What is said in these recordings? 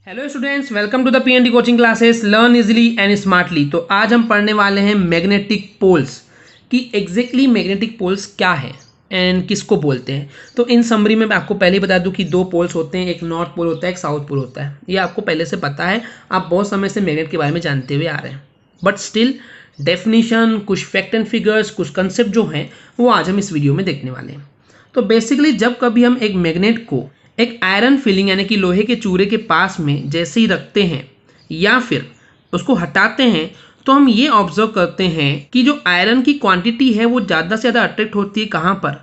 Hello students, welcome to the PND coaching classes learn easily and smartly. तो आज हम पढ़ने वाले हैं मैग्नेटिक पोल्स कि एग्जैक्टली मैग्नेटिक पोल्स क्या है एंड किसको बोलते हैं। तो इन समरी में मैं आपको पहले ही बता दूं कि दो पोल्स होते हैं, एक नॉर्थ पोल होता है, एक साउथ पोल होता है। ये आपको पहले से पता है, आप बहुत समय से मैग्नेट के बारे में जानते हुए आ रहे हैं, बट स्टिल डेफिनेशन, कुछ फैक्ट एंड फिगर्स, कुछ कंसेप्ट जो हैं वो आज हम इस वीडियो में देखने वाले हैं। तो बेसिकली जब कभी हम एक मैग्नेट को एक आयरन फिलिंग यानी कि लोहे के चूरे के पास में जैसे ही रखते हैं या फिर उसको हटाते हैं, तो हम ये ऑब्जर्व करते हैं कि जो आयरन की क्वांटिटी है वो ज़्यादा से ज़्यादा अट्रैक्ट होती है कहाँ पर,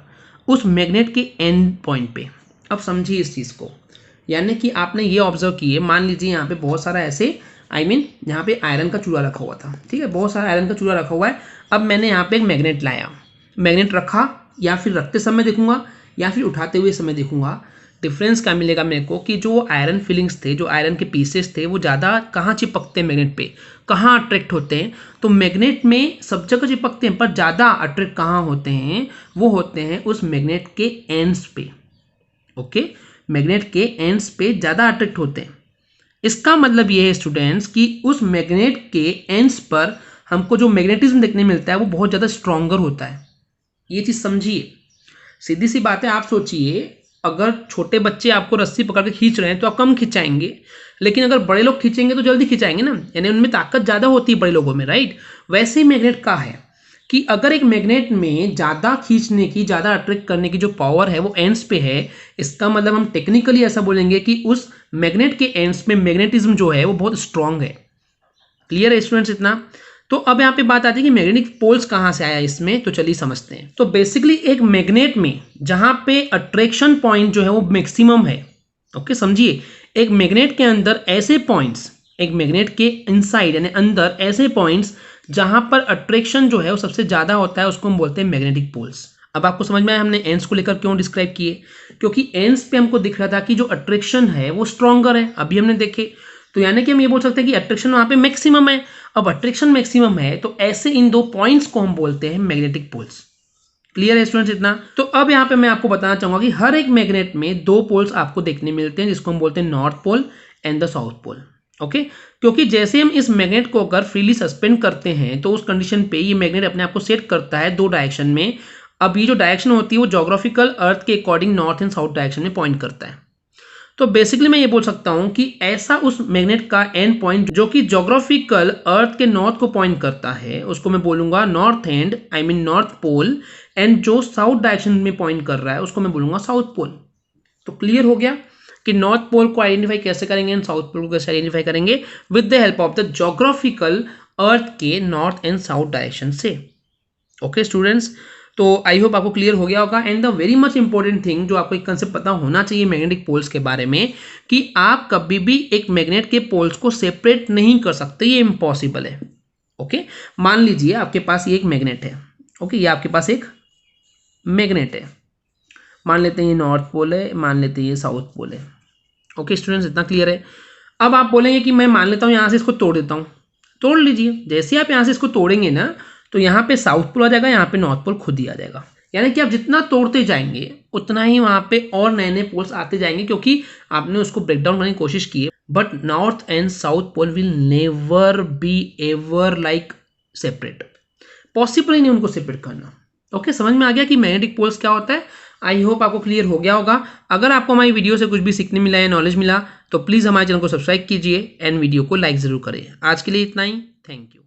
उस मैग्नेट के एंड पॉइंट पे। अब समझिए इस चीज़ को, यानी कि आपने ये ऑब्जर्व किए, मान लीजिए यहाँ पे बहुत सारा ऐसे यहाँ पे आयरन का चूड़ा रखा हुआ था, ठीक है, बहुत सारा आयरन का चूड़ा रखा हुआ है। अब मैंने यहाँ पे एक मैग्नेट लाया, मैग्नेट रखा, या फिर रखते समय देखूंगा या फिर उठाते हुए समय देखूंगा, डिफरेंस क्या मिलेगा मेरे को कि जो आयरन फिलिंग्स थे, जो आयरन के पीसेस थे, वो ज़्यादा कहाँ चिपकते हैं मैग्नेट पे, कहाँ अट्रैक्ट होते हैं। तो मैग्नेट में सब जगह चिपकते हैं, पर ज़्यादा अट्रैक्ट कहाँ होते हैं, वो होते हैं उस मैग्नेट के एंड्स पे। ओके, मैग्नेट के एंड्स पे ज़्यादा अट्रैक्ट होते हैं। इसका मतलब ये है स्टूडेंट्स कि उस मैग्नेट के एंड्स पर हमको जो मैग्नेटिज्म देखने मिलता है वो बहुत ज़्यादा स्ट्रॉन्गर होता है। ये चीज़ समझिए, सीधी सी बात है। आप सोचिए, अगर छोटे बच्चे आपको रस्सी पकड़ के खींच रहे हैं तो आप कम खिंचाएंगे, लेकिन अगर बड़े लोग खींचेंगे तो जल्दी खिंचाएंगे ना, यानी उनमें ताकत ज़्यादा होती है बड़े लोगों में, राइट। वैसे ही मैग्नेट का है कि अगर एक मैग्नेट में ज़्यादा खींचने की, ज़्यादा अट्रैक्ट करने की जो पावर है वो एंड्स पे है, इसका मतलब हम टेक्निकली ऐसा बोलेंगे कि उस मैग्नेट के एंड्स में मैग्नेटिज्म जो है वो बहुत स्ट्रांग है। क्लियर है स्टूडेंट्स इतना? तो अब यहाँ पे बात आती है कि मैग्नेटिक पोल्स कहाँ से आया इसमें, तो चलिए समझते हैं। तो बेसिकली एक मैग्नेट में जहाँ पे अट्रैक्शन पॉइंट जो है वो मैक्सिमम है, ओके समझिए, एक मैग्नेट के अंदर ऐसे पॉइंट्स, एक मैग्नेट के इनसाइड यानी अंदर ऐसे पॉइंट्स जहाँ पर अट्रैक्शन जो है वो सबसे ज़्यादा होता है, उसको हम बोलते हैं मैग्नेटिक पोल्स। अब आपको समझ में आया हमने एंड्स को लेकर क्यों डिस्क्राइब किए, क्योंकि एंड्स पे हमको दिख रहा था कि जो अट्रैक्शन है वो स्ट्रॉन्गर है, अभी हमने देखे। तो यानी कि हम ये बोल सकते हैं कि अट्रैक्शन वहाँ पे मैक्सिमम है। अब अट्रैक्शन मैक्सिमम है तो ऐसे इन दो पॉइंट्स को हम बोलते हैं मैग्नेटिक पोल्स। क्लियर है स्टूडेंट्स इतना? तो अब यहाँ पे मैं आपको बताना चाहूंगा कि हर एक मैग्नेट में दो पोल्स आपको देखने मिलते हैं, जिसको हम बोलते हैं north pole and the south pole. Okay, क्योंकि जैसे हम इस मैग्नेट को अगर फ्रीली सस्पेंड करते हैं तो उस कंडीशन पे ये मैग्नेट अपने आप को सेट करता है दो डायरेक्शन में। अब ये जो डायरेक्शन होती है वो ज्योग्राफिकल अर्थ के according north and south direction में पॉइंट करता है। तो बेसिकली मैं ये बोल सकता हूं कि ऐसा उस मैग्नेट का एंड पॉइंट जो कि ज्योग्राफिकल अर्थ के नॉर्थ को पॉइंट करता है, उसको मैं बोलूंगा north end, I mean north pole, and जो साउथ डायरेक्शन में पॉइंट कर रहा है उसको मैं बोलूंगा साउथ पोल। तो क्लियर हो गया कि नॉर्थ पोल को आइडेंटिफाई कैसे करेंगे एंड साउथ पोल को कैसे आइडेंटिफाई करेंगे, with the help of the geographical earth के नॉर्थ एंड साउथ डायरेक्शन से। ओके स्टूडेंट्स, तो आई होप आपको क्लियर हो गया होगा। And the very much important thing जो आपको एक कंसेप्ट पता होना चाहिए मैग्नेटिक पोल्स के बारे में, कि आप कभी भी एक मैग्नेट के पोल्स को सेपरेट नहीं कर सकते, ये इम्पॉसिबल है। ओके, मान लीजिए आपके पास ये एक मैग्नेट है, ओके, ये आपके पास एक मैग्नेट है, मान लेते हैं ये नॉर्थ पोल है, मान लेते हैं ये साउथ पोल है। ओके स्टूडेंट्स, इतना क्लियर है? अब आप बोलेंगे कि मैं मान लेता हूँ यहाँ से इसको तोड़ देता हूँ। तोड़ लीजिए, जैसे आप यहाँ से इसको तोड़ेंगे ना, तो यहाँ पे साउथ पोल आ जाएगा, यहाँ पे नॉर्थ पोल खुद ही आ जाएगा। यानी कि आप जितना तोड़ते जाएंगे उतना ही वहाँ पे और नए नए पोल्स आते जाएंगे, क्योंकि आपने उसको ब्रेक डाउन करने की कोशिश की है। But north and south pole will never be ever like separate, possible ही नहीं उनको सेपरेट करना। ओके, समझ में आ गया कि मैग्नेटिक पोल्स क्या होता है? आई होप आपको क्लियर हो गया होगा। अगर आपको हमारी वीडियो से कुछ भी सीखने मिला या नॉलेज मिला तो प्लीज़ हमारे चैनल को सब्सक्राइब कीजिए एंड वीडियो को लाइक ज़रूर करें। आज के लिए इतना ही, थैंक यू।